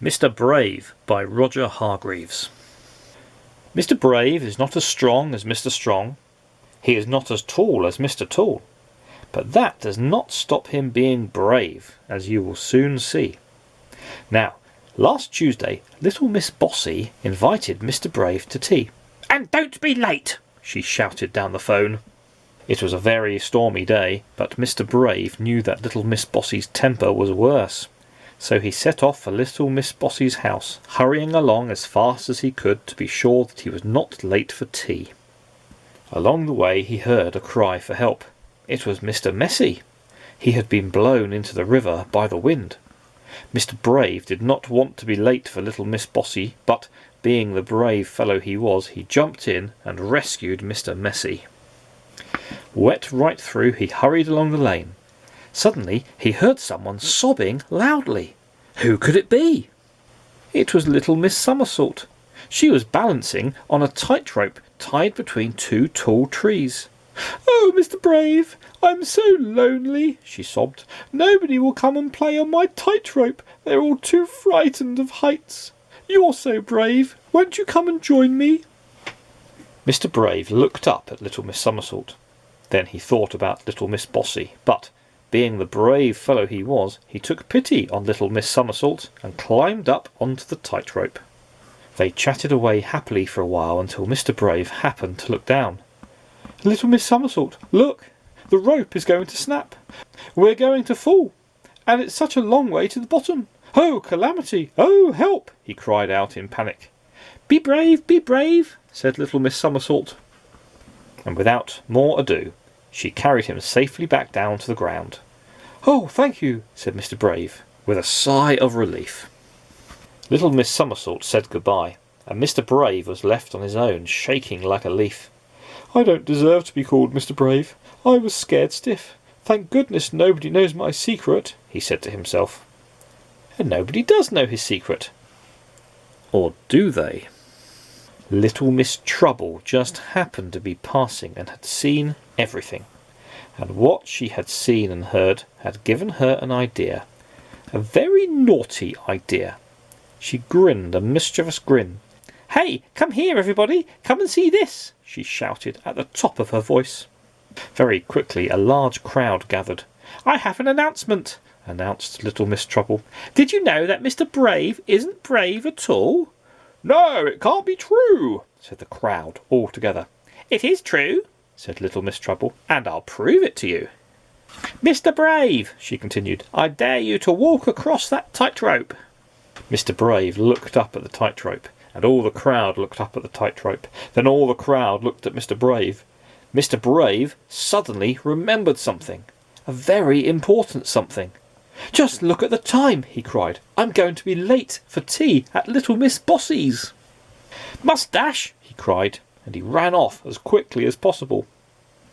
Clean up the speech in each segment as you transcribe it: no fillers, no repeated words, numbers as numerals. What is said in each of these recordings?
Mr. Brave by Roger Hargreaves. Mr. Brave is not as strong as Mr. Strong. He is not as tall as Mr. Tall. But that does not stop him being brave, as you will soon see. Now, last Tuesday, little Miss Bossy invited Mr. Brave to tea. "And don't be late," she shouted down the phone. It was a very stormy day, but Mr. Brave knew that little Miss Bossy's temper was worse. So he set off for little Miss Bossy's house, hurrying along as fast as he could to be sure that he was not late for tea. Along the way he heard a cry for help. It was Mr. Messy. He had been blown into the river by the wind. Mr. Brave did not want to be late for little Miss Bossy, but, being the brave fellow he was, he jumped in and rescued Mr. Messy. Wet right through, he hurried along the lane. Suddenly he heard someone sobbing loudly. Who could it be? It was little Miss Somersault. She was balancing on a tightrope tied between two tall trees. "Oh, Mr. Brave, I'm so lonely," she sobbed. "Nobody will come and play on my tightrope. They're all too frightened of heights. You're so brave. Won't you come and join me?" Mr. Brave looked up at little Miss Somersault. Then he thought about little Miss Bossy, but, being the brave fellow he was, he took pity on little Miss Somersault and climbed up onto the tightrope. They chatted away happily for a while until Mr. Brave happened to look down. "Little Miss Somersault, look! The rope is going to snap. We're going to fall, and it's such a long way to the bottom. Oh, calamity! Oh, help!" he cried out in panic. Be brave," said little Miss Somersault. And without more ado, she carried him safely back down to the ground. "Oh, thank you," said Mr. Brave, with a sigh of relief. Little Miss Somersault said goodbye, and Mr. Brave was left on his own, shaking like a leaf. "I don't deserve to be called Mr. Brave. I was scared stiff. Thank goodness nobody knows my secret," he said to himself. And nobody does know his secret. Or do they? Little Miss Trouble just happened to be passing and had seen everything. And what she had seen and heard had given her an idea. A very naughty idea. She grinned a mischievous grin. "Hey, come here, everybody! Come and see this!" she shouted at the top of her voice. Very quickly a large crowd gathered. "I have an announcement," announced little Miss Trouble. "Did you know that Mr. Brave isn't brave at all?" "No, it can't be true," said the crowd all together. "It is true," said little Miss Trouble, "and I'll prove it to you. Mr. Brave," she continued, "I dare you to walk across that tightrope." Mr. Brave looked up at the tightrope, and all the crowd looked up at the tightrope. Then all the crowd looked at Mr. Brave. Mr. Brave suddenly remembered something, a very important something. "Just look at the time," he cried. "I'm going to be late for tea at little Miss Bossy's." "Must dash," he cried, and he ran off as quickly as possible.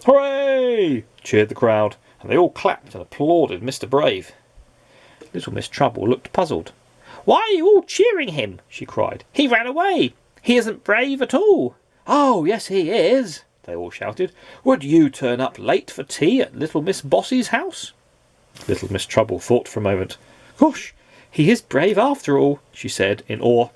"Hooray!" cheered the crowd, and they all clapped and applauded Mr. Brave. Little Miss Trouble looked puzzled. "Why are you all cheering him?" she cried. "He ran away. He isn't brave at all." "Oh, yes, he is," they all shouted. "Would you turn up late for tea at little Miss Bossy's house?" Little Miss Trouble thought for a moment. "Gosh, he is brave after all," she said in awe.